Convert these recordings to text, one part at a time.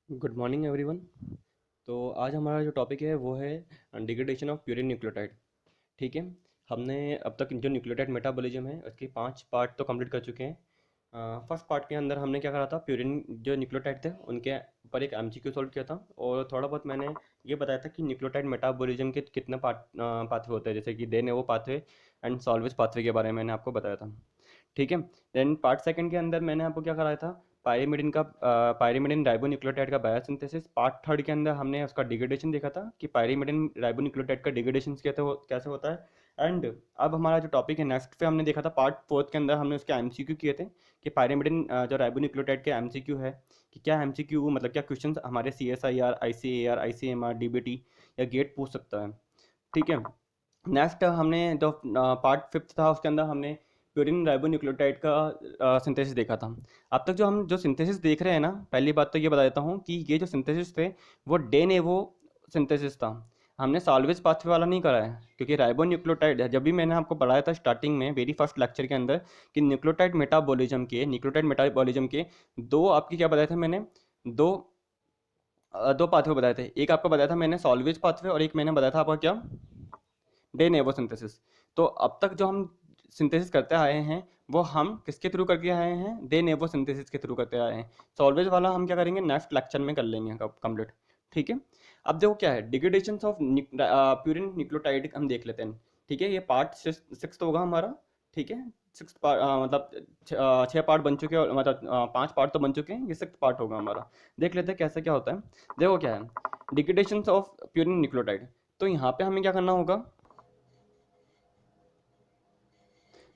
Good morning everyone. तो आज हमारा जो टॉपिक है वो है डिग्रेडेशन ऑफ प्यूरिन न्यूक्लियोटाइड। ठीक है। हमने अब तक जो न्यूक्लियोटाइड मेटाबॉलिज्म है उसके 5 पार्ट तो कंप्लीट कर चुके हैं। फर्स्ट पार्ट के अंदर हमने क्या करा था, प्यूरिन जो न्यूक्लियोटाइड थे उनके ऊपर एक एमसीक्यू सॉल्व किया था, और थोड़ा बहुत मैंने ये बताया था कि न्यूक्लियोटाइड मेटाबॉलिज्म के कितने पाथवे होते हैं, जैसे कि de novo pathway and salvage pathway के बारे में मैंने आपको बताया था। ठीक है। देन पार्ट सेकंड के अंदर मैंने आपको क्या कराया था, पायरिमिडिन राइबोन्यूक्लियोटाइड का बायोसिंथेसिस। पार्ट थर्ड के अंदर हमने उसका डिग्रेडेशन देखा था कि पायरिमिडिन राइबोन्यूक्लियोटाइड का डिग्रेडेशन कैसे होता है। एंड अब हमारा जो टॉपिक है नेक्स्ट पे हमने देखा था, पार्ट फोर्थ के अंदर हमने उसके एमसीक्यू किए थे कि पायरिमिडिन जो राइबोन्यूक्लियोटाइड के एमसीक्यू है कि क्या एमसीक्यू मतलब क्या क्वेश्चन हमारे CSIR, ICAR, ICMR, DBT या गेट पूछ सकता है। ठीक है। नेक्स्ट हमने जो पार्ट फिफ्थ था उसके अंदर हमने प्यूरिन राइबोन्यूक्लियोटाइड का सिंथेसिस देखा था। अब तक जो हम जो सिंथेसिस देख रहे हैं ना, पहली बात तो ये बता देता हूँ कि ये जो सिंथेसिस थे वो डे नेवो सिंथेसिस था। हमने सॉल्वेज पाथवे वाला नहीं करा है, क्योंकि राइबोन्यूक्लियोटाइड जब भी मैंने आपको पढ़ाया था स्टार्टिंग में वेरी फर्स्ट लेक्चर के अंदर कि न्यूक्लियोटाइड मेटाबॉलिज्म के दो आपकी क्या बताया था मैंने, दो दो पाथवे बताए थे। एक आपको बताया था मैंने सॉल्वेज पाथवे, और एक मैंने बताया था आपका क्या, डे नेवो सिंथेसिस। तो अब तक जो हम सिंथेसिस करते आए हैं वो हम किसके थ्रू करके आए हैं, डे नेवो सिंथेसिस के थ्रू करते आए हैं। सॉल्वेज वाला हम क्या करेंगे, नेक्स्ट लेक्चर में कर लेंगे कंप्लीट। ठीक है। अब देखो क्या है, डिग्रेडेशन ऑफ प्यूरिन न्यूक्लियोटाइड हम देख लेते हैं। ठीक है, ये पार्ट सिक्स होगा हमारा। ठीक है। सिक्स पार्ट मतलब 6 पार्ट बन चुके हैं, मतलब 5 पार्ट तो बन चुके हैं, ये सिक्स पार्ट होगा हमारा। देख लेते हैं कैसे क्या होता है। देखो क्या है डिग्रेडेशन ऑफ प्यूरिन न्यूक्लियोटाइड। तो यहाँ पे हमें क्या करना होगा,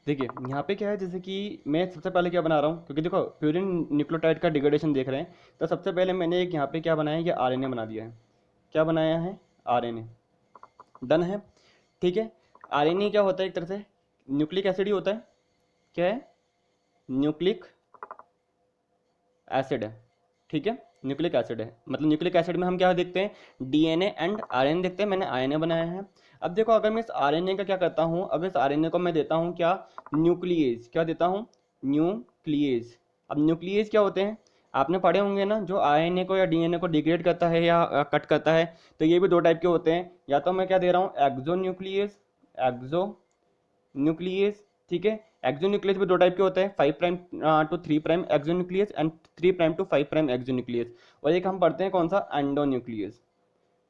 देखिए यहाँ पे क्या है, जैसे कि मैं सबसे पहले क्या बना रहा हूँ, क्योंकि देखो प्यूरिन न्यूक्लियोटाइड का डिग्रेडेशन देख रहे हैं, तो सबसे पहले मैंने एक यहाँ पे क्या बनाया है, ये आरएनए बना दिया है। क्या बनाया है, आरएनए। डन है। ठीक है। आरएनए क्या होता है, एक तरह से न्यूक्लिक एसिड ही होता है। क्या है, न्यूक्लिक एसिड है। ठीक है। न्यूक्लिक एसिड है, मतलब न्यूक्लिक एसिड में हम क्या देखते हैं, डीएनए एंड आरएनए देखते हैं। मैंने आरएनए बनाया है। अब देखो अगर मैं इस आरएनए का क्या करता हूँ, अगर इस आरएनए को मैं देता हूँ क्या, न्यूक्लियेज। क्या देता हूँ, न्यूक्लियेज। अब न्यूक्लियेज क्या होते हैं, आपने पढ़े होंगे ना, जो आरएनए को या डीएनए को डिग्रेड करता है या कट करता है, तो ये भी दो टाइप के होते हैं। या तो मैं क्या दे रहा हूँ, एक्सो न्यूक्लियेज, एक्सो न्यूक्लियस। ठीक है। एक्सोन्यूक्लियस भी दो टाइप के होते हैं, 5' to 3' exonuclease and 3' to 5' exonuclease. और एक हम पढ़ते हैं कौन सा, एंडोन्यूक्लियस,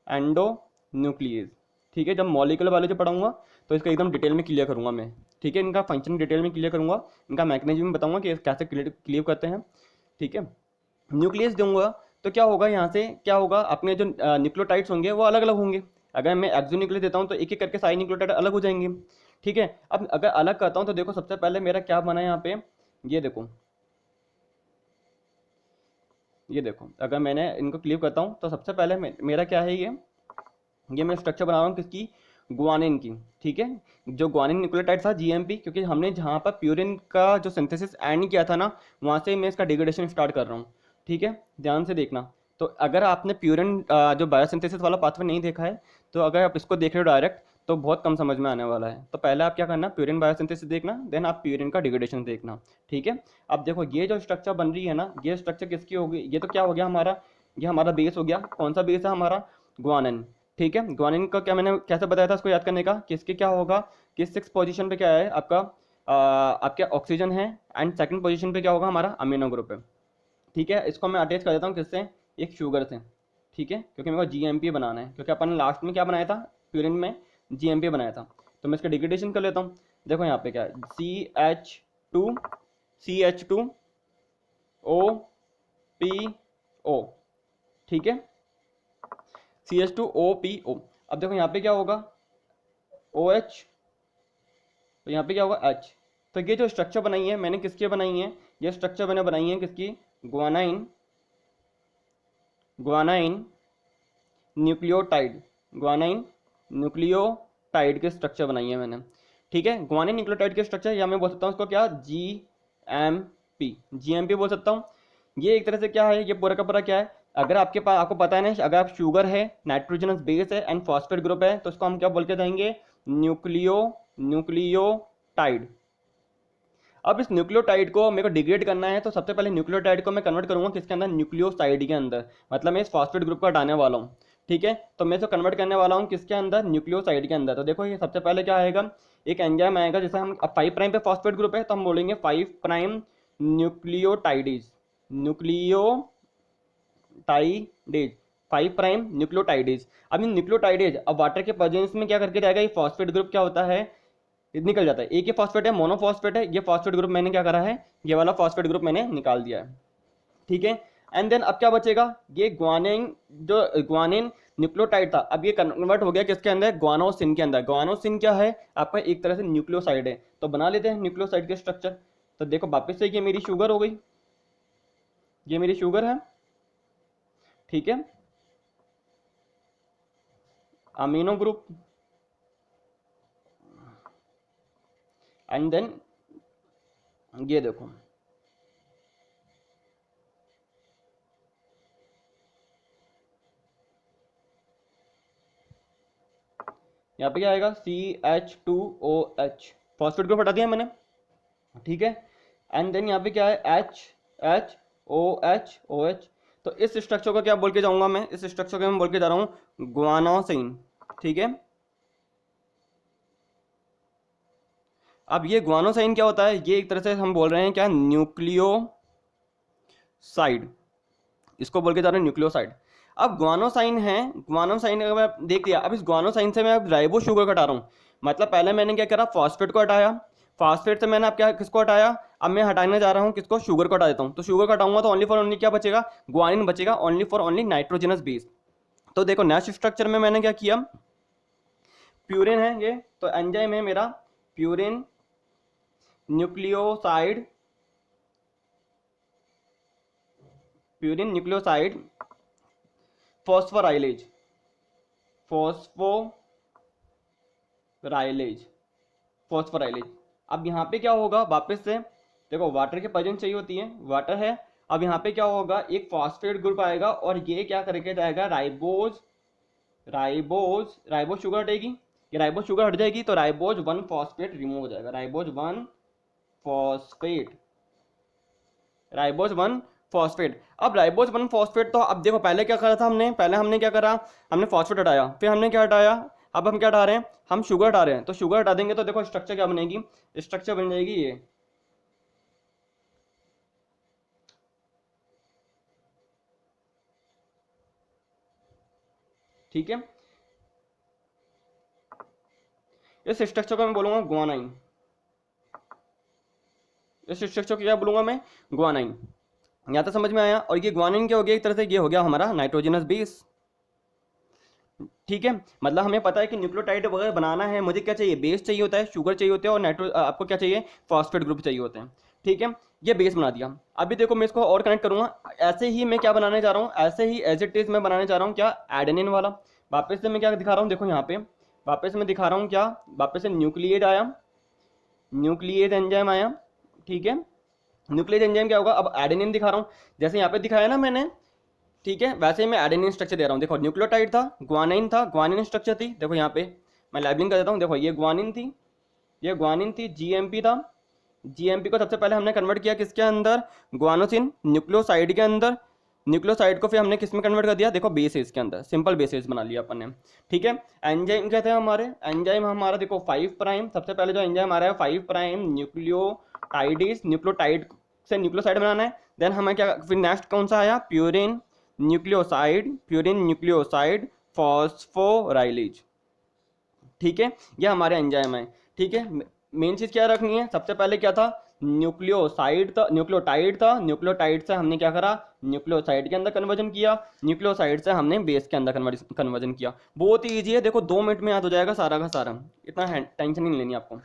एंडोन्यूक्लियस। ठीक है। जब मॉलिक्यूलर वाले जो पढ़ाऊंगा तो इसका एकदम डिटेल में क्लियर करूंगा मैं। ठीक है। इनका फंक्शन डिटेल में क्लियर करूंगा, इनका मैकेनिज्म बताऊंगा कि कैसे क्लियर करते हैं। ठीक है। न्यूक्लियस दूंगा तो क्या होगा, यहाँ से क्या होगा, अपने जो न्यूक्लियोटाइड्स होंगे वो अलग अलग होंगे। अगर मैं एक्सोन्यूक्लियस देता हूँ तो एक एक करके सारे न्यूक्लियोटाइड अलग हो जाएंगे। ठीक है। अब अगर अलग करता हूँ तो देखो सबसे पहले मेरा क्या बना है यहाँ पे, ये देखो, ये देखो अगर मैंने इनको क्लियर करता हूँ तो सबसे पहले मेरा क्या है, ये मैं स्ट्रक्चर बना रहा हूँ किसकी, ग्वानिन की। ठीक है। जो ग्वानिन न्यूक्लियोटाइड था जीएमपी, क्योंकि हमने जहाँ पर प्यूरिन का जो सिंथेसिस एंड किया था ना, वहाँ से मैं इसका डिग्रेडेशन स्टार्ट कर रहा हूँ। ठीक है। ध्यान से देखना। तो अगर आपने प्यूरिन जो बायोसिंथेसिस वाला पाथवे नहीं देखा है, तो अगर आप इसको देख रहे हो डायरेक्ट तो बहुत कम समझ में आने वाला है। तो पहले आप क्या करना, प्यूरिन बायोसिंथेसिस देखना, देन आप प्यूरिन का डिग्रेडेशन देखना। ठीक है। अब देखो ये जो स्ट्रक्चर बन रही है ना, ये स्ट्रक्चर किसकी होगी, ये तो क्या हो गया हमारा, ये हमारा बेस हो गया। कौन सा बेस है हमारा, ग्वानिन। ठीक है। ग्वानिन का क्या मैंने कैसे बताया था इसको याद करने का, किसके क्या होगा, कि 6 पोजीशन पे क्या है आपका, आपके ऑक्सीजन है, एंड सेकंड पोजीशन पे क्या होगा, हमारा अमीनो ग्रुप है। ठीक है। इसको मैं अटैच कर देता हूँ किससे, एक शुगर से। ठीक है। क्योंकि मेरे को जीएमपी बनाना है, क्योंकि अपन ने लास्ट में क्या बनाया था, प्यूरिन में जीएमपी बनाया था। तो मैं इसका डिग्रेडेशन कर लेता हूँ। देखो यहाँ पे क्या है, CH2 ठीक है, CH2OPO। अब देखो यहाँ पे क्या होगा, OH, तो यहाँ पे क्या होगा, H। तो ये जो स्ट्रक्चर बनाई है मैंने किसकी बनाई है, ये स्ट्रक्चर मैंने बनाई है किसकी, guanine, guanine nucleotide, guanine nucleotide के स्ट्रक्चर बनाई है मैंने। ठीक है। ग्वानाइन न्यूक्लियोटाइड के स्ट्रक्चर, या मैं बोल सकता हूँ उसको क्या, जी एम पी बोल सकता हूँ। ये एक तरह से क्या है, ये पूरा का पूरा क्या है, अगर आपके पास, आपको पता है ना, अगर आप शुगर है, नाइट्रोजनस बेस है एंड फॉस्फेट ग्रुप है, तो उसको हम क्या बोल के जाएंगे, न्यूक्लियोटाइड। अब इस न्यूक्लियोटाइड को मेरे को डिग्रेड करना है, तो सबसे पहले न्यूक्लियोटाइड को मैं कन्वर्ट करूंगा किसके अंदर, न्यूक्लियोसाइड के अंदर। मतलब मैं इस फॉस्फेट ग्रुप को हटाने वाला हूँ, ठीक है। तो मैं इसको कन्वर्ट करने वाला हूँ किसके अंदर, न्यूक्लियोसाइड के अंदर। तो देखो ये सबसे पहले क्या आएगा, एक एंजाइम आएगा, जैसे हम अब 5 प्राइम पे फॉस्फेट ग्रुप है तो हम बोलेंगे 5 prime nucleotidase, nucleotidase 5 prime nucleotidase. अब इन न्यूक्लियोटाइडेज अब वाटर के प्रेजेंस में क्या करके जाएगा, ये फॉस्फेट ग्रुप क्या होता है, ये निकल जाता है। एक ही फॉस्फेट है, मोनोफॉस्फेट है, ये फॉस्फेट ग्रुप मैंने क्या करा है, ये वाला फॉस्फेट ग्रुप मैंने निकाल दिया है, ठीक है। एंड देन अब क्या बचेगा, ये ग्वानिन, जो ग्वानिन न्यूक्लियोटाइड था, अब ये कन्वर्ट हो गया किसके अंदर, ग्वानोसिन के अंदर। ग्वानोसिन क्या है, आपका एक तरह से न्यूक्लियोसाइड है। तो बना लेते हैं न्यूक्लियोसाइड के स्ट्रक्चर। तो देखो वापस से ये मेरी शुगर हो गई, ये मेरी शुगर है, ठीक है, अमीनो ग्रुप, एंड देन ये देखो यहाँ पे क्या आएगा, CH2OH, फॉस्फेट ग्रुप हटा दिया मैंने, ठीक है। एंड देन यहाँ पे क्या है, HHOH। तो इस स्ट्रक्चर को क्या बोल के जाऊंगा मैं, इस स्ट्रक्चर को मैं बोल के जा रहा हूँ ग्वानोसिन, ठीक है। अब ये ग्वानोसाइन क्या होता है, ये एक तरह से हम बोल रहे हैं क्या, न्यूक्लियोसाइड, इसको बोल के जा रहे हैं न्यूक्लियोसाइड। अब ग्वानोसाइन है, ग्वानोसाइन अगर मैं देख लिया, अब इस ग्वानोसाइन से मैं अब राइबो शुगर को हटा रहा हूँ। मतलब पहले मैंने क्या करा, फॉस्फेट को हटाया, फॉस्फेट से मैंने अब क्या किसको हटाया, अब मैं हटाने जा रहा हूँ किसको, शुगर को हटा देता हूँ। तो शुगर को हटाऊंगा तो ओनली फॉर ओनली क्या बचेगा, ग्वानिन बचेगा, only for only nitrogenous base. तो देखो नेक्स्ट स्ट्रक्चर में मैंने क्या किया, प्यूरिन है ये, तो एंजाइम है मेरा purine nucleoside, purine nucleoside phosphorylase, phosphorylase, phosphorylase. अब यहाँ पे क्या होगा, वापस से देखो वाटर की प्रेजेंस चाहिए होती है, वाटर है। अब यहाँ पे क्या होगा, एक फॉस्फेट ग्रुप आएगा और ये क्या करके जाएगा, राइबोज, राइबोज, राइबोज शुगर हटेगी, ये राइबोज शुगर हट जाएगी तो राइबोज 1 फॉस्फेट रिमूव हो जाएगा, राइबोज 1 फॉस्फेट, राइबोज 1 फॉस्फेट। अब राइबोज 1 फॉस्फेट, तो अब देखो पहले क्या करा था हमने, पहले हमने क्या करा, हमने फॉस्फेट हटाया, फिर हमने क्या हटाया, अब हम क्या हटा रहे हैं, हम शुगर हटा रहे हैं। तो शुगर हटा देंगे तो देखो स्ट्रक्चर क्या बनेगी, स्ट्रक्चर बन जाएगी ये, ठीक है। इस स्ट्रक्चर को मैं बोलूंगा ग्वानाइन, इस स्ट्रक्चर को क्या बोलूंगा मैं, ग्वानाइन। यहाँ तक समझ में आया। और ये ग्वानिन क्या हो गया, एक तरह से ये हो गया हमारा नाइट्रोजनस बेस, ठीक है। मतलब हमें पता है कि न्यूक्लियोटाइड वगैरह बनाना है, मुझे क्या चाहिए, बेस चाहिए होता है, शुगर चाहिए होते हैं, और आपको क्या चाहिए, फॉस्फेट ग्रुप चाहिए होते हैं, ठीक है। ये बेस बना दिया। अभी देखो मैं इसको और कनेक्ट करूंगा, ऐसे ही मैं क्या बनाने जा रहा हूँ, ऐसे ही एज इट इज मैं बनाने जा रहा हूँ क्या, एडेनिन वाला। वापस से मैं क्या दिखा रहा हूँ, देखो यहाँ पे वापस से मैं दिखा रहा हूँ क्या, वापस से न्यूक्लिएट आया, न्यूक्लिएट एंजाइम आया, ठीक है। न्यूक्लियस एंजाइम क्या होगा, अब एडेनिन दिखा रहा हूँ, जैसे यहाँ पे दिखाया ना मैंने, ठीक है, वैसे ही मैं एडेनिन स्ट्रक्चर दे रहा हूँ। देखो न्यूक्लियोटाइड था, ग्वानिन था, ग्वानिन स्ट्रक्चर थी, देखो यहाँ पे मैं लेबलिंग कर देता हूँ, देखो ये ग्वानिन थी, ये ग्वानिन थी, जीएमपी था, जीएमपी को सबसे पहले हमने कन्वर्ट किया किसके अंदर, ग्वानोसिन न्यूक्लियोसाइड के अंदर, न्यूक्लियोसाइड को फिर हमने किस में कन्वर्ट कर दिया, देखो बेसेस के अंदर, सिंपल बेसेस बना लिया अपन ने, ठीक है। एंजाइम क्या थे हमारे, एंजाइम हमारा देखो 5 प्राइम, सबसे पहले जो एंजाइम आ रहा है 5 प्राइम न्यूक्लियोटाइडिस, न्यूक्लियोटाइड से न्यूक्लियोसाइड बनाना है। देन हमें क्या, फिर नेक्स्ट कौन सा आया, purine nucleoside, purine nucleoside phosphorylase, ठीक है। ये हमारे एंजाइम है, ठीक है। मेन चीज़ क्या रखनी है, सबसे पहले क्या था, न्यूक्लियोसाइड था, न्यूक्लियोटाइड था, न्यूक्लियोटाइड से हमने क्या करा, न्यूक्लियोसाइड के अंदर कन्वर्जन किया, न्यूक्लियोसाइड से हमने बेस के अंदर कन्वर्जन किया। बहुत ही ईजी है, देखो 2 मिनट में याद हो जाएगा सारा का सारा, इतना टेंशन नहीं लेनी आपको,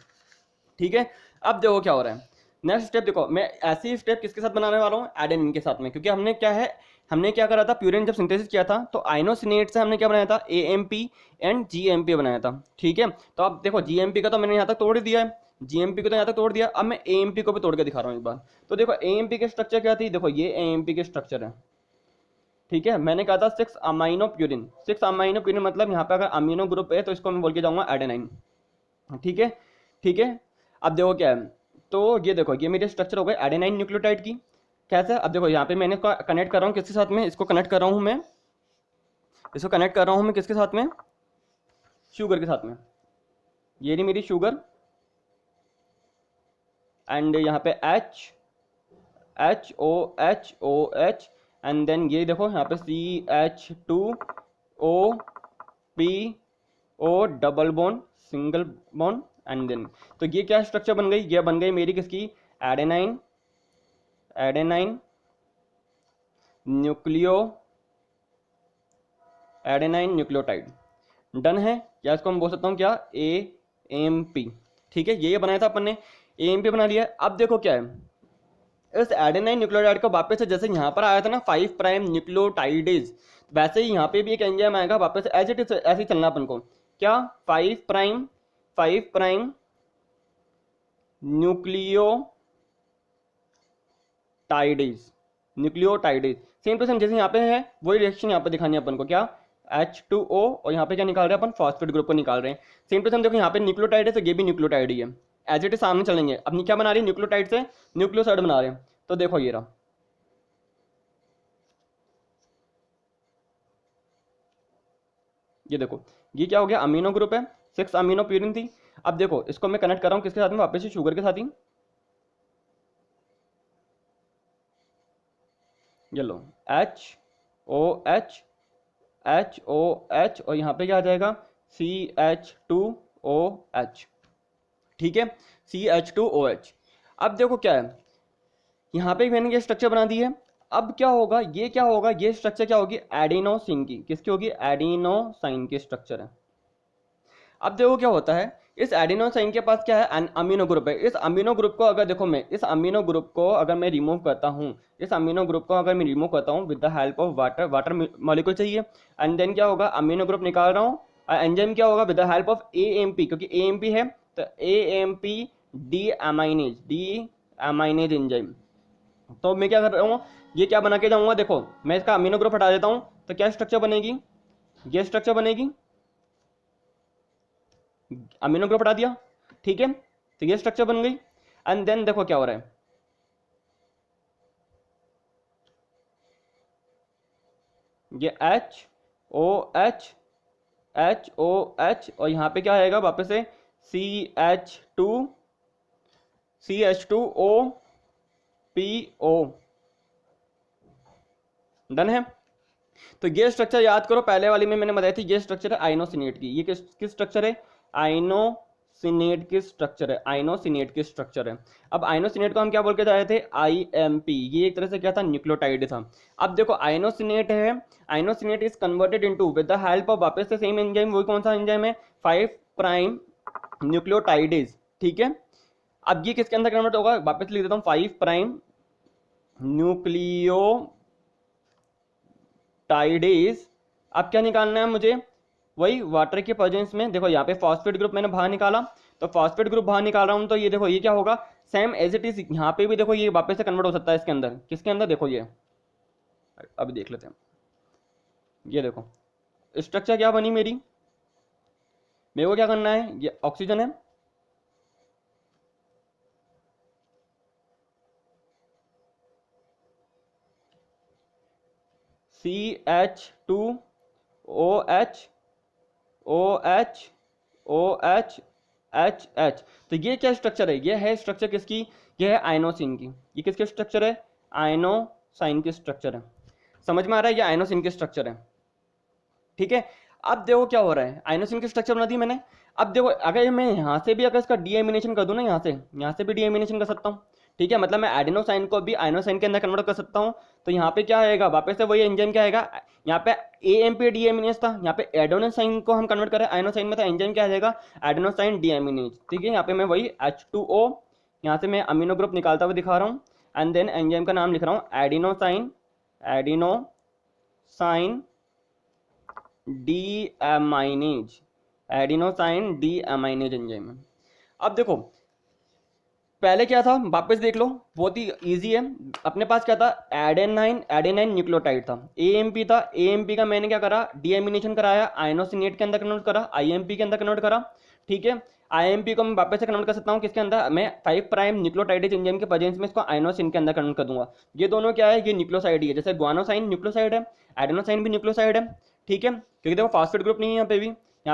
ठीक है। अब देखो क्या हो रहा है, नेक्स्ट स्टेप देखो, मैं ऐसी स्टेप किसके साथ बनाने वाला हूँ, एडेनिन के साथ में, क्योंकि हमने क्या है, हमने क्या करा था, प्यूरिन जब सिंथेसिस किया था तो आइनोसिनेट से हमने क्या बनाया था, एएमपी एंड जीएमपी बनाया था, ठीक है। तो अब देखो जीएमपी का तो मैंने यहाँ तक तोड़ दिया है, जीएमपी को तो यहाँ तक तोड़ दिया, अब मैं एएमपी को भी तोड़ के दिखा रहा हूँ एक बार। तो देखो एएमपी के स्ट्रक्चर क्या थी, देखो ये एएमपी के स्ट्रक्चर है, ठीक है। मैंने कहा था 6 अमाइनो प्यूरिन, 6 अमाइनो प्यूरिन, मतलब यहाँ पे अगर अमीनो ग्रुप है तो इसको मैं बोल के जाऊँगा एडेनाइन, ठीक है, ठीक है। अब देखो क्या है, तो ये देखो ये मेरी स्ट्रक्चर हो गई एडेनाइन न्यूक्लियोटाइड की। कैसे? अब देखो यहाँ पे मैंने इसको कनेक्ट कर रहा हूँ किसके साथ में, इसको कनेक्ट कर रहा हूँ मैं, इसको कनेक्ट कर रहा हूँ मैं किसके साथ में, शुगर के साथ में। ये रही मेरी शुगर, एंड यहाँ पे H OH एंड देन ये देखो यहाँ पे CH2OPO double bond single bond and then, तो ये क्या स्ट्रक्चर बन गई, ये बन गई मेरी किसकी, एडेनाइन न्यूक्लियोटाइड। डन है, या इसको हम बोल सकता हूँ क्या, AMP। ठीक है, ये बनाया था अपन ने, AMP बना लिया। अब देखो क्या है, इस एडेनाइन न्यूक्लियोटाइड को वापस से जैसे यहाँ पर आया था ना 5 प्राइम न्यूक्लियोटाइडेज, वैसे ही यहाँ पे भी एक एंजाइम आएगा वापस एज इट इज, ऐसे ही चलना अपन को, क्या 5 prime nucleotidase same to same जैसे यहाँ पे है, वही रिएक्शन यहाँ पे दिखानी है अपन को, क्या H2O, और यहाँ पे क्या निकाल रहे हैं अपन, फॉस्फेट ग्रुप को निकाल रहे हैं। सेम टू सेम देखो यहाँ पे न्यूक्लियोटाइड है तो ये भी न्यूक्लियोटाइड ही है, एज इट इज सामने चलेंगे। अब क्या बना रही है, न्यूक्लियोटाइड से न्यूक्लियोसाइड बना रहे हैं। तो देखो ये रहा, ये देखो ये क्या हो गया, अमीनो ग्रुप है, 6 अमीनो प्यूरिन थी। अब देखो इसको मैं कनेक्ट कर रहा हूँ किसके साथ में, वापस से शुगर के साथ ही। ये लो HOH और यहाँ पे क्या आ जाएगा, CH2OH। ठीक है, CH2OH। अब देखो क्या है, यहाँ पे मैंने ये स्ट्रक्चर बना दी है। अब क्या होगा, ये क्या होगा, ये स्ट्रक्चर क्या होगी, एडिनोसिन की, किसकी होगी, एडिनोसाइन की स्ट्रक्चर है। अब देखो क्या होता है, इस एडिनोसाइन के पास क्या है, अमीनो ग्रुप है। इस अमीनो ग्रुप को अगर देखो मैं, इस अमीनो ग्रुप को अगर मैं रिमूव करता हूँ, इस अमीनो ग्रुप को अगर मैं रिमूव करता हूँ with the help of water molecule चाहिए, एंड देन क्या होगा, अमीनो ग्रुप निकाल रहा हूँ, एंजाइम क्या होगा, with the help of AMP, क्योंकि AMP है तो AMP डी अमाइनेज एंजाइम। तो मैं क्या कर रहा हूँ, ये क्या बना के जाऊंगा, देखो मैं इसका अमीनो ग्रुप हटा देता हूँ तो क्या स्ट्रक्चर बनेगी, ये स्ट्रक्चर बनेगी, अमीनो ग्रुप हटा दिया, ठीक है, तो ये स्ट्रक्चर बन गई। एंड देन देखो क्या हो रहा है, ये HOH और यहाँ पे क्या आएगा वापस से CH2OPO। डन है। तो ये स्ट्रक्चर याद करो, पहले वाली में मैंने बताई थी, ये स्ट्रक्चर है आइनोसिनेट की। ये किस स्ट्रक्चर है, आइनोसिनेट की स्ट्रक्चर है, आइनोसिनेट की स्ट्रक्चर है। अब आइनोसिनेट को हम क्या बोल के जा रहे थे, IMP। ये एक तरह से क्या था, न्यूक्लियोटाइड था। अब देखो आइनोसिनेट है, inosinate is converted into with the help of वापस से सेम एंजाइम, वही कौन सा एंजाइम है, 5 प्राइम न्यूक्लियोटाइडेज। ठीक है, अब ये किसके अंदर कन्वर्ट होगा, वापस लिख देता हूँ, 5 प्राइम न्यूक्लियोटाइडेज। अब क्या निकालना है मुझे, वही वाटर के प्रेजेंस में। देखो यहाँ पे फॉस्फेट ग्रुप मैंने बाहर निकाला, तो फॉस्फेट ग्रुप बाहर निकाल रहा हूँ, तो ये देखो ये क्या होगा, सेम एज इट इज यहाँ पे भी देखो ये वापस से कन्वर्ट हो सकता है इसके अंदर। किसके अंदर, देखो ये अभी देख लेते हैं। ये देखो स्ट्रक्चर क्या बनी मेरी, मेरे को क्या करना है, ये ऑक्सीजन है, CH2OH OH। तो ये क्या स्ट्रक्चर है, ये है स्ट्रक्चर किसकी, ये है आइनोसिन की। ये किसके स्ट्रक्चर है, आइनोसाइन की स्ट्रक्चर है। समझ में आ रहा है, ये आइनोसिन की स्ट्रक्चर है। ठीक है, अब देखो क्या हो रहा है, आइनोसिन की स्ट्रक्चर बना दी मैंने। अब देखो अगर मैं यहाँ से भी अगर इसका डीएमिनेशन कर दूँ ना, यहाँ से भी डीएमिनेशन कर सकता हूँ। ठीक है, मतलब मैं एडिनोसाइन को भी आइनोसाइन के अंदर कन्वर्ट कर सकता हूँ। तो यहाँ पे क्या आएगा, वापस से वही एंजाइम क्या आएगा, यहाँ पे AMP डीएमिनेज था, यहाँ पे एडिनोसाइन को हम कन्वर्ट करें आइनोसाइन में, तो एंजाइम क्या आ जाएगा, एडिनोसाइन डीएमिनेज। ठीक है, यहाँ पे मैं वही H2O, यहाँ से मैं अमीनो ग्रुप निकालता हुआ दिखा रहा हूँ, एंड देन एंजाइम का नाम लिख रहा हूँ adenosine deaminase, adenosine deaminase enzyme है। अब देखो पहले क्या था, वापस देख लो, बहुत ही इजी है। अपने पास क्या था, एडेनाइन न्यूक्लियोटाइड था, AMP था। AMP का मैंने क्या करा, डीएमिनेशन कराया, आइनोसिनेट के अंदर कन्वर्ट करा, IMP के अंदर कन्वर्ट करा। ठीक है, आईएमपी को मैं वापस से कन्वर्ट कर सकता हूँ किसके अंदर, मैं 5 प्राइम न्यूक्लियोटाइड एंजाइम के प्रेजेंस में इसको आइनोसिन के अंदर कन्वर्ट कर दूंगा। ये दोनों क्या है, ये न्यूक्लियोसाइड ही है, जैसे ग्वानोसाइन न्यूक्लियोसाइड है, एडेनोसाइन भी न्यूक्लियोसाइड है, ठीक है, क्योंकि देखो फास्फेट ग्रुप नहीं है यहाँ पे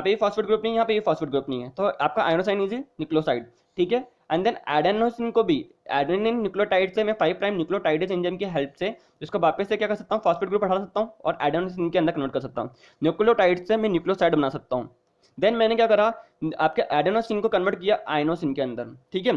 भी फास्फेट ग्रुप नहीं है, यहाँ पे भी फास्फेट ग्रुप नहीं है, तो आपका आइनोसाइन इज न्यूक्लियोसाइड, ठीक है। एंड देन एडेनोसिन को भी एडेनिन न्यूक्लियोटाइड से मैं 5 प्राइम न्यूक्लियोटाइड एंजाइम की हेल्प से इसको वापस से क्या कर सकता हूँ, फास्फेट ग्रुप हटा सकता हूँ और एडेनोसिन के अंदर कन्वर्ट कर सकता हूँ। न्यूक्लियोटाइड से मैं न्यूक्लियोसाइड बना सकता हूँ। देन मैंने क्या करा, आपके एडेनोसिन को कन्वर्ट किया आइनोसिन के अंदर, ठीक है।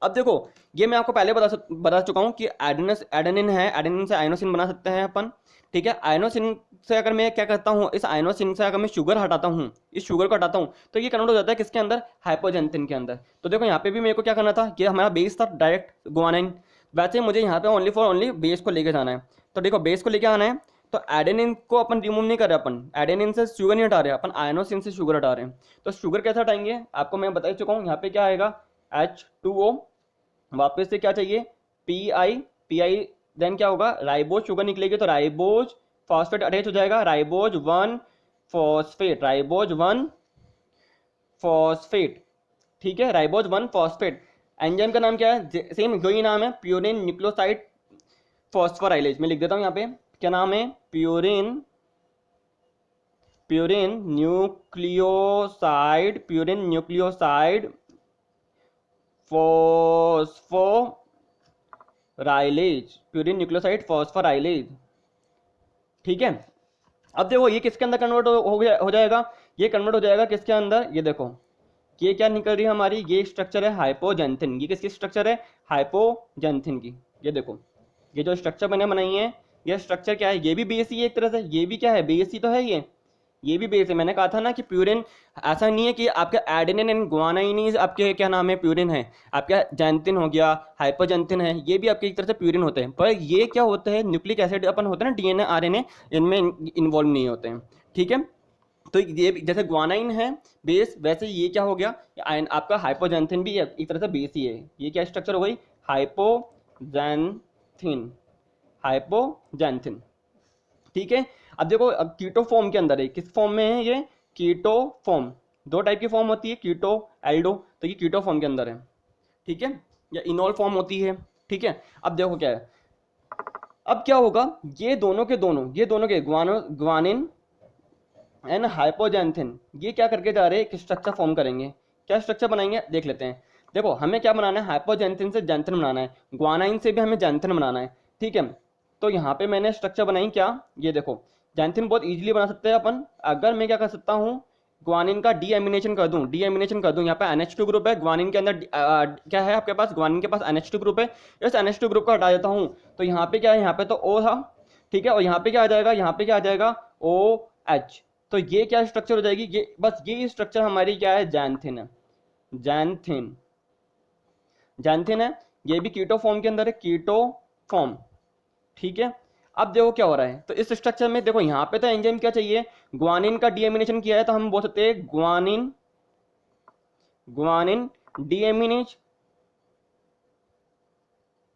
अब देखो ये मैं आपको पहले बता चुका हूँ कि एडेनिन है, एडेनिन से आइनोसिन बना सकते हैं अपन, ठीक है। आइनोसिन से अगर मैं क्या करता हूँ, इस आइनोसिन से अगर मैं शुगर हटाता हूँ, इस शुगर को हटाता हूँ, तो ये कन्वर्ट हो जाता है किसके अंदर, हाइपोजेंथिन के अंदर। तो देखो यहाँ पे भी मेरे को क्या करना था, कि हमारा बेस था डायरेक्ट गुआनिन, वैसे मुझे यहाँ पे ओनली फॉर ओनली बेस को लेके जाना है। तो देखो बेस को लेके आना है, तो एडेनिन को अपन रिमूव नहीं कर रहे, अपन एडेनिन से शुगर नहीं हटा रहे, अपन आइनोसिन से शुगर हटा रहे हैं। तो शुगर कैसे हटाएंगे आपको मैं बता चुका हूँ, यहाँ पे क्या आएगा H2O, वापस से क्या चाहिए पी आई, देन क्या होगा, राइबोज शुगर निकलेगी, तो राइबोज फॉस्फेट अटैच हो जाएगा, राइबोज 1 फॉस्फेट, राइबोज 1 फॉस्फेट, ठीक है, राइबोज 1 फॉस्फेट। एंजाइम का नाम क्या है, सेम वही नाम है, प्यूरिन न्यूक्लियोसाइड फॉस्फोराइलेज। मैं लिख देता हूँ यहाँ पे क्या नाम है, प्यूरिन न्यूक्लियोसाइड फॉस्फोराइलेज, ठीक है। अब देखो ये किसके अंदर कन्वर्ट हो जाएगा, ये कन्वर्ट हो जाएगा किसके अंदर, ये देखो ये क्या निकल रही है हमारी, ये स्ट्रक्चर है हाइपोजेंथिन। ये किसकी स्ट्रक्चर है, हाइपोजेंथिन की। ये देखो ये जो स्ट्रक्चर मैंने बनाई है, ये स्ट्रक्चर क्या है, ये भी बेस ही है एक तरह से, ये भी क्या है, बेस ही तो है, ये भी बेस है। मैंने कहा था ना कि प्यूरिन ऐसा नहीं है कि आपका एडेनिन एंड गुआनाइन आपके क्या नाम है, प्यूरिन है, आपका जैंथिन हो गया, हाइपोजेंथिन है, ये भी आपके एक तरह से प्यूरिन होते हैं, पर ये क्या होते हैं, न्यूक्लिक एसिड अपन होते हैं ना, डीएनए आरएनए, इनमें इन्वॉल्व नहीं होते हैं, ठीक है। तो ये जैसे ग्वानाइन है बेस, वैसे ये क्या हो गया, आपका हाइपोजेंथिन भी एक तरह से बेस ही है। ये क्या स्ट्रक्चर हो गई, हाइपोजेंथिन, ठीक है। अब देखो अब कीटो फॉर्म के अंदर है, किस फॉर्म में है ये, कीटो फॉर्म। दो टाइप की फॉर्म होती है, कीटो एल्डो, तो ये कीटो फॉर्म के अंदर है, ठीक है, या इनॉल फॉर्म होती है, ठीक है। अब देखो क्या है, अब क्या होगा, ये दोनों के ग्वानिन एंड हाइपोजेंथिन ये क्या करके जा रहे हैं, एक स्ट्रक्चर फॉर्म करेंगे। क्या स्ट्रक्चर बनाएंगे देख लेते हैं। देखो हमें क्या बनाना है, हाइपोजेंथिन से जैंथिन बनाना है, ग्वानाइन से भी हमें जैंथिन बनाना है, ठीक है। तो यहाँ पे मैंने स्ट्रक्चर बनाई क्या, ये देखो जैंथिन बहुत इजीली बना सकते हैं अपन। अगर मैं क्या कर सकता हूँ, ग्वानिन का डीएमिनेशन कर दूं, यहाँ पे NH2 ग्रुप है, ग्वानिन के अंदर क्या है आपके पास, ग्वानिन के पास NH2 ग्रुप है, इस NH2 ग्रुप को हटा देता हूँ, तो यहाँ पे क्या है, यहाँ पे तो O था, ठीक है, और यहाँ पे क्या आ जाएगा, यहाँ पे क्या आ जाएगा OH। तो ये क्या स्ट्रक्चर हो जाएगी, ये बस ये स्ट्रक्चर हमारी क्या है, जैंथिन है, जैंथिन है, ये भी कीटो फॉर्म के अंदर है, कीटो फॉर्म, ठीक है। अब देखो क्या हो रहा है, तो इस स्ट्रक्चर में देखो यहाँ पे तो एंजाइम क्या चाहिए, ग्वानिन का डीएमिनेशन किया है, तो हम बोल सकते हैं ग्वानिन डीएमिनेज,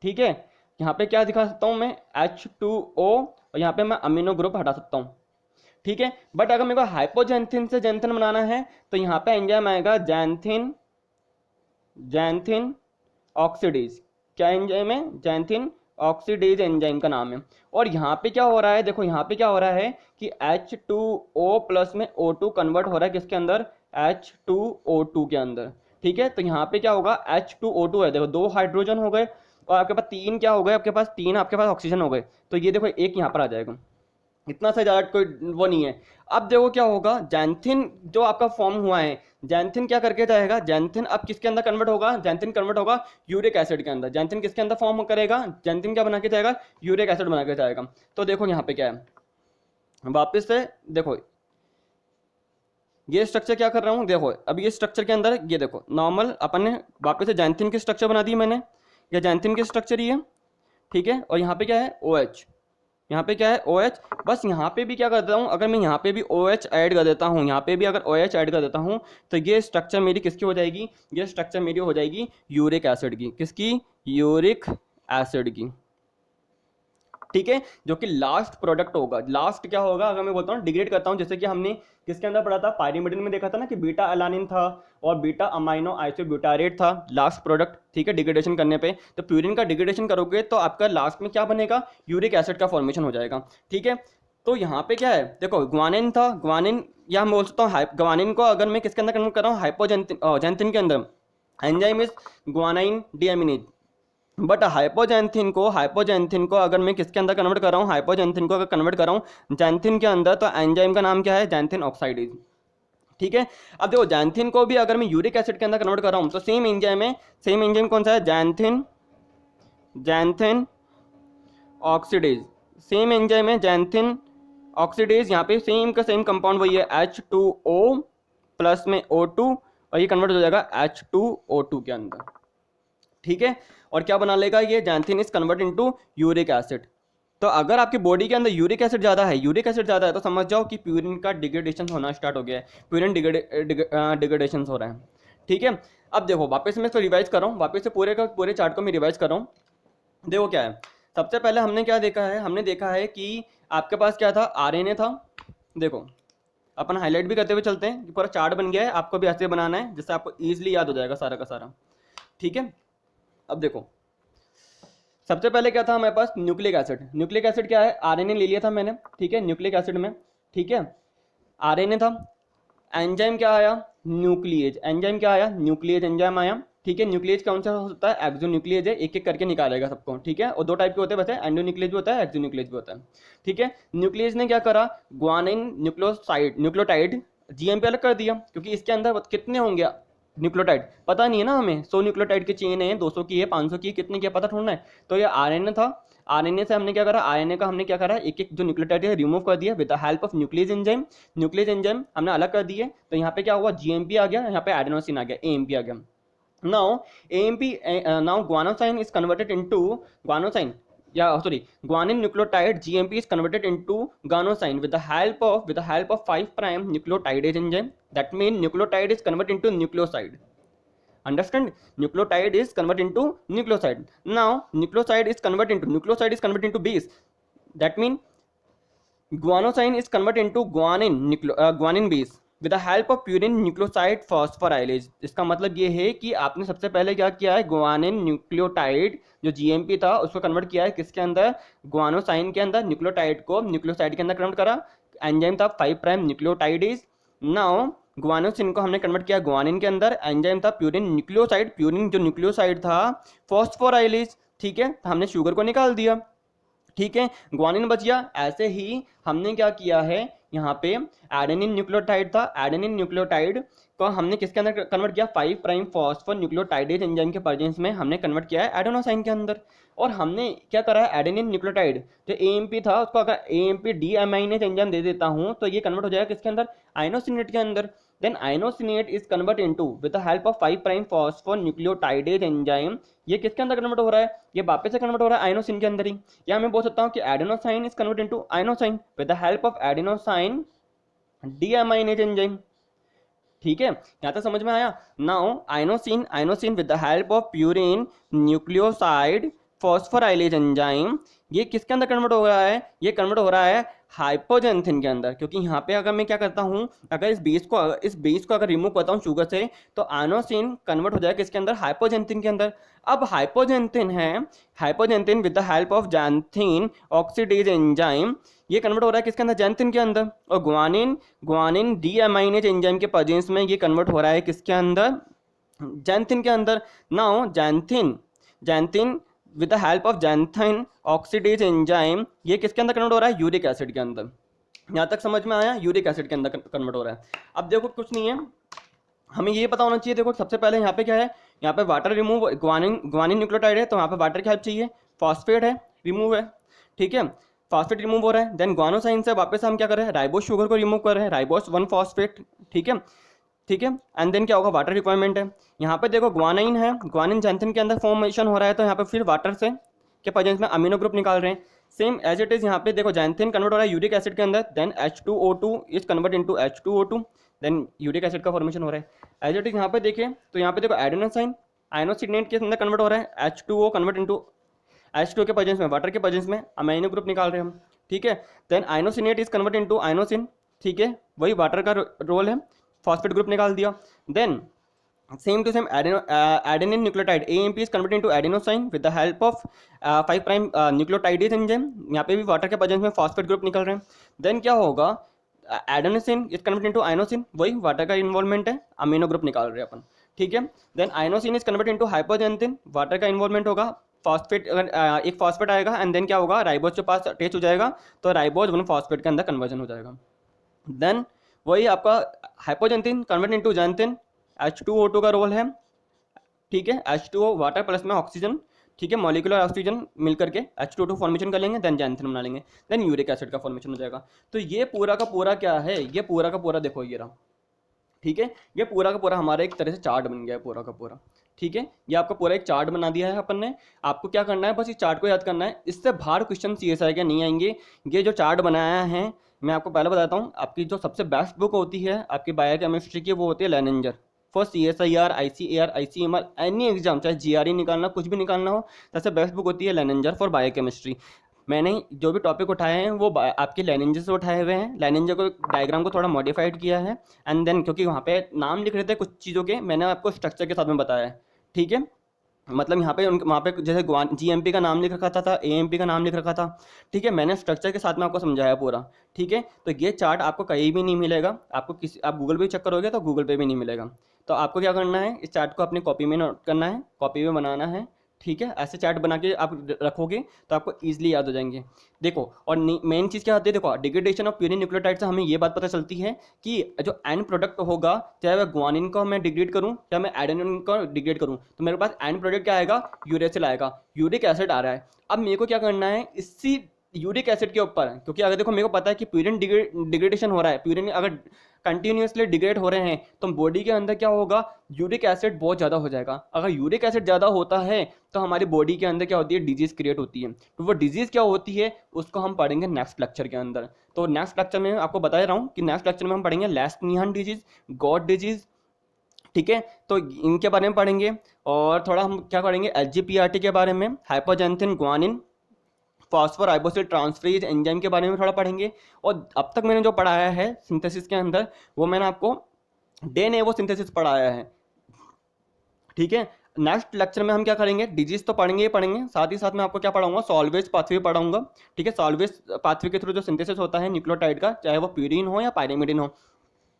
ठीक है। यहाँ पे क्या दिखा सकता हूँ मैं, H2O, और यहाँ पे मैं अमीनो ग्रुप हटा सकता हूँ, ठीक है। बट अगर मेरे को हाइपोजेंथिन से जैंथिन बनाना है, तो यहाँ पे एंजाइम आएगा जैंथिन ऑक्सीडेज। क्या एंजाइम है, जैंथिन ऑक्सीडेज एंजाइम का नाम है। और यहाँ पे क्या हो रहा है, देखो यहाँ पे क्या हो रहा है कि H2O प्लस में O2 कन्वर्ट हो रहा है किसके अंदर, H2O2 के अंदर, ठीक है। तो यहाँ पे क्या होगा, H2O2 है, देखो 2 हाइड्रोजन हो गए, और आपके पास 3 क्या हो गए, आपके पास 3 आपके पास ऑक्सीजन हो गए, तो ये देखो एक यहाँ पर आ जाएगा, इतना सा ज़्यादा कोई वो नहीं है। अब देखो क्या होगा, जैंथिन जो आपका फॉर्म हुआ है, जैंथिन क्या करके जाएगा, जैंथिन अब किसके अंदर कन्वर्ट होगा, जैंथिन कन्वर्ट होगा यूरिक एसिड के अंदर। जैंथिन किसके अंदर फॉर्म करेगा, जैंथिन क्या बना के जाएगा, यूरिक एसिड बना के जाएगा। तो देखो यहाँ पे क्या है, वापस से देखो ये स्ट्रक्चर क्या कर रहा हूँ, देखो अब ये स्ट्रक्चर के अंदर ये देखो नॉर्मल अपन ने वापस से जैंथिन की स्ट्रक्चर बना दी मैंने, या जैंथिन की स्ट्रक्चर ही है, ठीक है। और यहाँ पे क्या है, OH, यहाँ पे क्या है OH। बस यहाँ पे भी क्या कर देता हूँ, अगर मैं यहाँ पे भी OH ऐड कर देता हूँ, यहाँ पे भी अगर OH ऐड कर देता हूँ, तो ये स्ट्रक्चर मेरी किसकी हो जाएगी, ये स्ट्रक्चर मेरी हो जाएगी यूरिक एसिड की। किसकी, यूरिक एसिड की, ठीक है, जो कि लास्ट प्रोडक्ट होगा। लास्ट क्या होगा, अगर मैं बोलता हूँ डिग्रेड करता हूँ, जैसे कि हमने किसके अंदर पढ़ा था, पायरीमिडिन में देखा था ना कि बीटा अलानिन था और बीटा अमाइनो आइसोब्यूटारेट था लास्ट प्रोडक्ट, ठीक है, डिग्रेडेशन करने पे। तो प्यूरिन का डिग्रेडेशन करोगे तो आपका लास्ट में क्या बनेगा, यूरिक एसिड का फॉर्मेशन हो जाएगा, ठीक है। तो यहाँ पे क्या है, देखो ग्वानिन था, ग्वानिन या मैं बोल सकता हूँ ग्वानिन को अगर मैं किसके अंदर कन्वर्ट कर रहा हूँ, हाइपोजेंथिन के अंदर, enzyme is guanine deaminase. But hypoxanthine को अगर मैं किसके अंदर कन्वर्ट कर रहा हूँ, हाइपोजेंथिन को अगर कन्वर्ट कर रहा हूँ जैंथिन के अंदर, तो एंजाइम का नाम क्या है, जैंथिन ऑक्साइडेज, ठीक है। अब देखो जैंथिन को भी अगर मैं यूरिक एसिड के अंदर कन्वर्ट कर रहा हूँ तो सेम एंजाइम है, सेम एंजाइम कौन सा है, जैंथिन ऑक्सीडेज, सेम एंजाइम है जैंथिन ऑक्सीडेज। यहाँ पे सेम का सेम कंपाउंड वही है, H2O प्लस में O2, और ये कन्वर्ट हो जाएगा H2O2 के अंदर, ठीक है। और क्या बना लेगा ये, xanthine is convert into uric acid. तो अगर आपकी बॉडी के अंदर यूरिक एसिड ज़्यादा है तो समझ जाओ कि प्यूरिन का डिग्रेडेशन होना स्टार्ट हो गया है, प्यूरिन डिग्रेडेशन हो रहा है, ठीक है। अब देखो वापस मैं इसको रिवाइज कर रहा हूँ, वापस से पूरे का पूरे चार्ट को मैं रिवाइज कर रहा हूँ। देखो क्या है, सबसे पहले हमने क्या देखा है, हमने देखा है कि आपके पास क्या था, आरएनए था। देखो अपन हाईलाइट भी करते हुए चलते हैं कि पूरा चार्ट बन गया है, आपको भी ऐसे बनाना है जिससे आपको ईजिली याद हो जाएगा सारा का सारा, ठीक है। अब देखो सबसे पहले क्या था हमारे पास, न्यूक्लिक एसिड। न्यूक्लिक एसिड क्या है, आरएनए ले लिया था मैंने, ठीक है, न्यूक्लिक एसिड में, ठीक है, आरएनए था। एंजाइम क्या आया, न्यूक्लिएज, एंजाइम क्या आया, न्यूक्लिएज एंजाइम आया, ठीक है। न्यूक्लिएज कौन सा होता है, एक्सोन्यूक्लिएज है, एक एक करके निकालेगा सबको, ठीक है। और दो टाइप के होते हैं वैसे, एंडोन्यूक्लिएज भी होता है, एक्सोन्यूक्लिएज भी होता है, ठीक है। न्यूक्लिएज ने क्या करा, ग्वानिन न्यूक्लियोटाइड जीएमपी अलग कर दिया, क्योंकि इसके अंदर कितने होंगे न्यूक्लियोटाइड पता नहीं है ना हमें, 100 न्यूक्लियोटाइड की चेन है, 200 की है, 500 की है, कितने की है पता थोड़ा है। तो ये आरएनए था, आरएनए से हमने क्या करा, आरएनए का हमने क्या करा, एक एक जो न्यूक्लियोटाइड है रिमूव कर दिया with the help of nucleus enzyme. Nucleus enzyme हमने अलग कर दिए, तो यहाँ पे क्या हुआ, जीएमपी आ गया, यहाँ पे एडेनोसिन आ गया, एएमपी आ गया। Now AMP now guanosine is converted into guanosine. Yeah, sorry. Guanine nucleotide GMP is converted into guanosine with the help of 5' nucleotidase enzyme. That means nucleotide is converted into nucleoside. Understand? Nucleotide is converted into nucleoside. Now nucleoside is converted into base. That means guanosine is converted into guanine base with the help of purine nucleoside phosphorylase. इसका मतलब ये है कि आपने सबसे पहले क्या किया है, ग्वानिन न्यूक्लियोटाइड जो जीएमपी था उसको कन्वर्ट किया है किसके अंदर, ग्वानोसाइन के अंदर, न्यूक्लियोटाइड को न्यूक्लियोसाइड के अंदर कन्वर्ट करा। एंजाइम था 5' न्यूक्लियोटाइडेज। नाउ ग्वानोसिन को हमने कन्वर्ट किया ग्वानिन के अंदर, एंजाइम था प्यूरिन न्यूक्लियोसाइड, प्यूरिन जो न्यूक्लियोसाइड था फॉस्फोराइलेज, ठीक है, हमने शुगर को निकाल दिया, ठीक है, ग्वानिन बच गया। ऐसे ही हमने क्या किया है, यहाँ पे एडेनिन न्यूक्लियोटाइड था, एडेनिन न्यूक्लियोटाइड को हमने किसके अंदर कन्वर्ट किया, 5' फॉस्फो न्यूक्लियोटाइडेज एंजाइम के प्रेजेंस में हमने कन्वर्ट किया है एडेनोसाइन के अंदर। और हमने क्या करा है, एडेनिन न्यूक्लियोटाइड जो एएमपी था उसको अगर एएमपी डीएमाइनेज एंजाइम दे देता हूँ तो ये कन्वर्ट हो जाएगा किसके अंदर, आइनोसिनेट के अंदर। Then inosinate is convert into with the help of 5' phosphonucleotidase enzyme. ये किसके अंदर कन्वर्ट हो रहा है, ये वापस से कन्वर्ट हो रहा है आइनोसिन के अंदर ही। या मैं बोल सकता हूँ कि adenosine is convert into inosine with the help of adenosine deaminase enzyme, ठीक है, यहाँ तक समझ में आया। Now inosine with the help of purine nucleoside phosphorylase enzyme, ये किसके अंदर कन्वर्ट हो रहा है, ये कन्वर्ट हो रहा है हाइपोजेंथिन के अंदर। क्योंकि यहाँ पे अगर मैं क्या करता हूँ, अगर इस बेस को अगर रिमूव करता हूँ शुगर से, तो आइनोसिन कन्वर्ट हो जाएगा किसके अंदर, हाइपोजेंथिन के अंदर। अब hypoxanthine with the help of xanthine oxidase enzyme, ये कन्वर्ट हो रहा है किसके अंदर, जैंथिन के अंदर। और ग्वानिन डीएमाइनेज एंजाइम के प्रेजेंस में ये कन्वर्ट हो रहा है किसके अंदर, जैंथिन के अंदर। Now xanthine with the help of xanthine oxidase enzyme, ये किसके अंदर कन्वर्ट हो रहा है, यूरिक एसिड के अंदर। यहाँ तक समझ में आया, यूरिक एसिड के अंदर कन्वर्ट हो रहा है। अब देखो कुछ नहीं है, हमें ये पता होना चाहिए। देखो सबसे पहले यहाँ पे क्या है, यहाँ पे वाटर रिमूव, ग्वानिन न्यूक्लियोटाइड है तो यहाँ पे वाटर की हेल्प चाहिए, फॉस्फेट है रिमूव है, ठीक है, फॉस्फेट रिमूव हो रहा है। देन ग्वानोसाइन से वापस हम क्या कर रहे हैं, राइबोस शुगर को रिमूव कर रहे हैं, राइबोस 1 फॉस्फेट, ठीक है, एंड देन क्या होगा, वाटर रिक्वायरमेंट है। यहाँ पे देखो ग्वानाइन है, ग्वानिन जैंथिन के अंदर फॉर्मेशन हो रहा है, तो यहाँ पे फिर वाटर से के प्रेजेंस में अमीनो ग्रुप निकाल रहे हैं। सेम एज इट इज यहाँ पे देखो जैंथिन कन्वर्ट हो रहा है यूरिक एसिड के अंदर, then H2O2 is convert into H2O2, then uric acid का फॉर्मेशन हो रहा है। एज इट इज यहाँ पे देखिए तो यहाँ पे देखो एडेनोसाइन आइनोसिनेट के अंदर कन्वर्ट हो रहा है, H2O कन्वर्ट इनटू H2O के प्रेजेंस में, वाटर के प्रेजेंस में अमीनो ग्रुप निकाल रहे हैं हम, ठीक है। Then inosinate is convert into inosine, ठीक है, वही वाटर का रोल है, फॉस्फेट ग्रुप निकाल दिया। Then same to same adenine nucleotide AMP is converted into adenosine with the help of 5 prime nucleotidase enzyme। यहाँ पे भी वाटर के प्रेजेंस में फॉस्फेट ग्रुप निकल रहे हैं। देन क्या होगा, adenosine is converted into inosine, वही वाटर का इन्वॉल्वमेंट है, अमीनो ग्रुप निकाल रहे हैं अपन, ठीक है। Then inosine is converted into hypoxanthine, water का इन्वॉल्वमेंट होगा, फॉस्फेट एक फॉस्फेट आएगा एंड देन क्या होगा, राइबोज के पास अटैच हो जाएगा तो राइबोज 1 फॉस्फेट के अंदर कन्वर्जन हो जाएगा। देन वही आपका हाइपोजेंथिन कन्वर्ट इनटू जैंथिन, H2O2 का रोल है, ठीक है, H2O वाटर प्लस में ऑक्सीजन, ठीक है, मॉलिक्यूलर ऑक्सीजन मिलकर के H2O2 फॉर्मेशन कर लेंगे, देन जैंथिन बना लेंगे, देन यूरिक एसिड का फॉर्मेशन हो जाएगा। तो ये पूरा का पूरा क्या है, ये पूरा का पूरा देखो ये रहा, ठीक है, ये पूरा का पूरा हमारा एक तरह से चार्ट बन गया है पूरा का पूरा, ठीक है। ये आपका पूरा एक चार्ट बना दिया है अपन ने। आपको क्या करना है, बस इस चार्ट को याद करना है, इससे बाहर क्वेश्चन CSI के नहीं आएंगे। ये जो चार्ट बनाया है मैं आपको पहले बताता हूँ, आपकी जो सबसे बेस्ट बुक होती है आपकी बायोकेमिस्ट्री की वो होती है लेनेंजर for CSIR ICAR ICMR any exam, चाहे GRE निकालना कुछ भी निकालना हो, सबसे बेस्ट बुक होती है लेनेंजर फॉर बायोकेमिस्ट्री। मैंने जो भी टॉपिक उठाए हैं वो आपके लेनेंजर से उठाए हुए हैं, लेनेंजर को डायग्राम को थोड़ा मॉडिफाइड किया है एंड देन क्योंकि वहाँ पे नाम लिख रहे थे कुछ चीज़ों के, मैंने आपको स्ट्रक्चर के साथ में बताया है, ठीक है। मतलब यहाँ पे वहाँ पे जैसे GMP का नाम लिख रखा था AMP का नाम लिख रखा था, ठीक है, मैंने स्ट्रक्चर के साथ में आपको समझाया पूरा, ठीक है। तो ये चार्ट आपको कहीं भी नहीं मिलेगा, आपको किसी आप गूगल पे चेक करोगे तो गूगल पे भी नहीं मिलेगा। तो आपको क्या करना है, इस चार्ट को अपनी कॉपी में नोट करना है, कॉपी में बनाना है, ठीक है। ऐसे चार्ट बना के आप रखोगे तो आपको ईजिली याद हो जाएंगे। देखो और मेन चीज़ क्या होती है, देखो डिग्रेडेशन ऑफ प्यूरिन न्यूक्लियोटाइड से हमें ये बात पता चलती है कि जो एंड प्रोडक्ट होगा, चाहे वह ग्वानिन को मैं डिग्रेड करूँ चाहे मैं एडेनिन को डिग्रेड करूँ, तो मेरे पास एंड प्रोडक्ट क्या आएगा, यूरेसिल आएगा, यूरिक एसिड आ रहा है। अब मेरे को क्या करना है, इसी यूरिक एसिड के ऊपर, क्योंकि अगर देखो मेरे को पता है कि प्यूरिन डिग्रेडेशन हो रहा है, प्यूरिन अगर कंटिन्यूसली डिग्रेड हो रहे हैं तो बॉडी के अंदर क्या होगा, यूरिक एसिड बहुत ज़्यादा हो जाएगा। अगर यूरिक एसिड ज़्यादा होता है तो हमारी बॉडी के अंदर क्या होती है, डिजीज़ क्रिएट होती है। तो वो डिजीज़ क्या होती है उसको हम पढ़ेंगे नेक्स्ट लेक्चर के अंदर। तो नेक्स्ट लेक्चर में आपको बता रहा हूँ कि नेक्स्ट लेक्चर में हम पढ़ेंगे लेस्नियन डिजीज़, गॉट डिजीज़, ठीक है। तो इनके बारे में पढ़ेंगे और थोड़ा हम क्या पढ़ेंगे SGPRT के बारे में, हाइपोजेंथिन ग्वानिन फॉस्फोराइबोसिल ट्रांसफरेज एंजाइम के बारे में थोड़ा पढ़ेंगे। और अब तक मैंने जो पढ़ाया है सिंथेसिस के अंदर वो मैंने आपको डे नेवो सिंथेसिस पढ़ाया है, ठीक है। नेक्स्ट लेक्चर में हम क्या करेंगे, डिजीज तो पढ़ेंगे ही पढ़ेंगे, साथ ही साथ में आपको क्या पढ़ाऊंगा, सॉल्वेज पाथवे पढ़ाऊंगा, ठीक है। सॉल्वेज पाथवे के थ्रू जो सिंथेसिस होता है न्यूक्लियोटाइड का, चाहे वो प्यूरिन हो या पायरिमिडिन हो,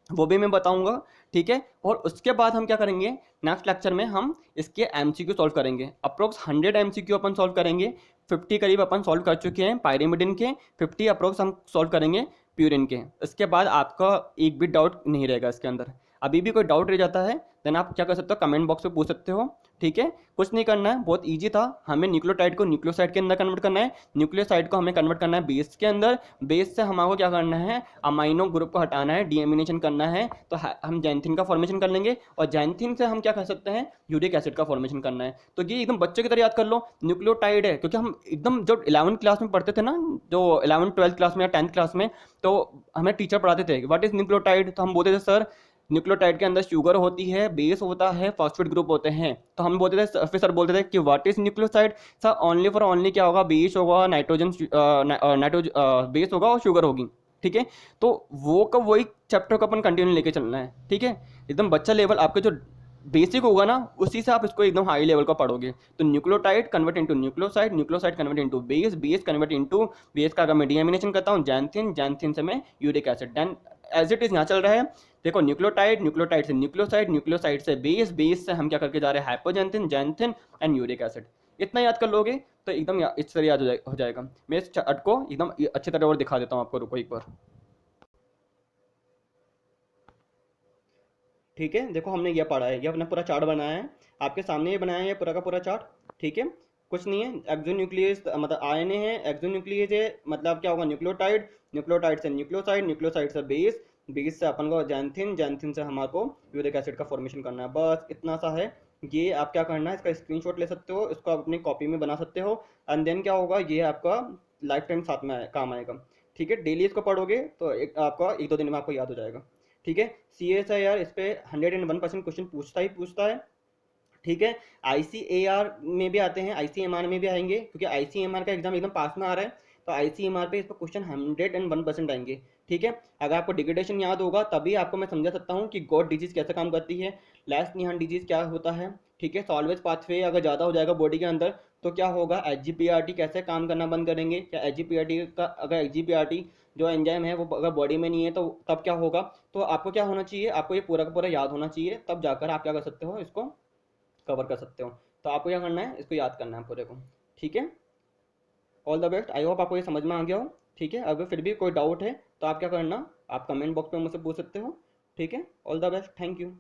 वो भी मैं बताऊंगा, ठीक है। और उसके बाद हम क्या करेंगे, नेक्स्ट लेक्चर में हम इसके MCQ सॉल्व करेंगे। अप्रोक्स 100 MCQ अपन सॉल्व करेंगे, 50 करीब अपन सॉल्व कर चुके हैं पायरिमिडिन के, 50 अप्रोक्स हम सॉल्व करेंगे प्यूरिन के। इसके बाद आपका एक भी डाउट नहीं रहेगा इसके अंदर। अभी भी कोई डाउट रह जाता है देन आप क्या कर सकते हो, कमेंट बॉक्स में पूछ सकते हो, ठीक है। कुछ नहीं करना है, बहुत ईजी था, हमें न्यूक्लियोटाइड को न्यूक्लियोसाइड के अंदर कन्वर्ट करना है, न्यूक्लियोसाइड को हमें कन्वर्ट करना है बेस के अंदर, बेस से हमको क्या करना है, अमाइनो ग्रुप को हटाना है, डीएमिनेशन करना है, तो हम जैंथिन का फॉर्मेशन कर लेंगे और जैंथिन से हम क्या कर सकते हैं, यूरिक एसिड का फॉर्मेशन करना है। तो ये एकदम बच्चे की तरह याद कर लो, न्यूक्लियोटाइड है, क्योंकि हम एकदम जो 11th क्लास में पढ़ते थे ना, जो 11th 12th क्लास में या 10th क्लास में, तो हमें टीचर पढ़ाते थे व्हाट इज न्यूक्लियोटाइड, तो हम बोलते थे सर न्यूक्लियोटाइड के अंदर शुगर होती है, बेस होता है, फॉस्फेट ग्रुप होते हैं। तो हम बोलते थे, फिर सर बोलते थे कि what is nucleoside, sir only for only क्या होगा, बेस होगा, नाइट्रोजन बेस होगा और शुगर होगी, ठीक है। तो वो का वही चैप्टर को अपन कंटिन्यू लेके चलना है, ठीक है। एकदम बच्चा लेवल आपके जो बेसिक होगा ना उसी से आप इसको एकदम हाई लेवल का पढ़ोगे। तो nucleotide convert into nucleoside, nucleoside convert into base, base convert into base का अगर मैं डीएमिनेशन करता हूँ जैंथिन, जैंथिन से मैं uric acid, then as it is यहाँ चल रहा है। देखो न्यूक्लियोटाइड, न्यूक्लियोटाइड से न्यूक्लियोसाइड, न्यूक्लियोसाइड से बेस, बेस से हम क्या करके जा रहे हैं, hypoxanthine, xanthine and uric acid. इतना याद कर लोगे तो एकदम इस तरह याद हो जाएगा। मैं इस चार्ट को एकदम अच्छी तरह और दिखा देता हूँ आपको, रुको एक बार, ठीक है। देखो हमने ये पढ़ा है, ये अपना पूरा चार्ट बनाया है, आपके सामने ये बनाया है पूरा का पूरा चार्ट, ठीक है। कुछ नहीं है, एक्सोन्यूक्लियस मतलब आरएनए है, एक्सोन्यूक्लियस है मतलब क्या होगा, न्यूक्लियोटाइड, न्यूक्लियोटाइड से न्यूक्लियोसाइड, न्यूक्लियोसाइड से बेस, बेस से अपन को जैंथिन, जैंथिन से हमारे को यूरिक एसिड का फॉर्मेशन करना है, बस इतना सा है। ये आप क्या करना है, इसका स्क्रीनशॉट ले सकते हो, इसको आप अपनी कॉपी में बना सकते हो एंड देन क्या होगा, ये आपका लाइफ टाइम साथ में काम आएगा, ठीक है। डेली इसको पढ़ोगे तो आपका 1-2 दिन में आपको याद हो जाएगा, ठीक है। CSIR इस पे 101% क्वेश्चन पूछता ही पूछता है, ठीक है। आईसीएआर में भी आते हैं, आईसीएमआर में भी आएंगे, क्योंकि आईसीएमआर का एग्जाम एकदम पास में आ रहा है, तो आईसीएमआर पे इस पर क्वेश्चन 101% आएंगे। ठीक है। अगर आपको डिग्रेडेशन याद होगा तभी आपको मैं समझा सकता हूँ कि गॉड डिजीज कैसे काम करती है, लैस निहान डिजीज क्या होता है। ठीक है। सॉल्वेज पाथवे अगर ज़्यादा हो जाएगा बॉडी के अंदर तो क्या होगा, एचजीपीआरटी कैसे काम करना बंद करेंगे, क्या एचजीपीआरटी का अगर एचजीपीआरटी जो एंजाइम है वो अगर बॉडी में नहीं है तो तब क्या होगा। तो आपको क्या होना चाहिए, आपको ये पूरा का पूरा याद होना चाहिए, तब जाकर आप क्या कर सकते हो, इसको कवर कर सकते हो। तो आपको क्या करना है, इसको याद करना है पूरे को। ठीक है। All the best, I hope आपको ये समझ में आ गया हो। ठीक है। अगर फिर भी कोई डाउट है तो आप क्या करना, आप कमेंट बॉक्स में मुझसे पूछ सकते हो। ठीक है। All the best, thank you.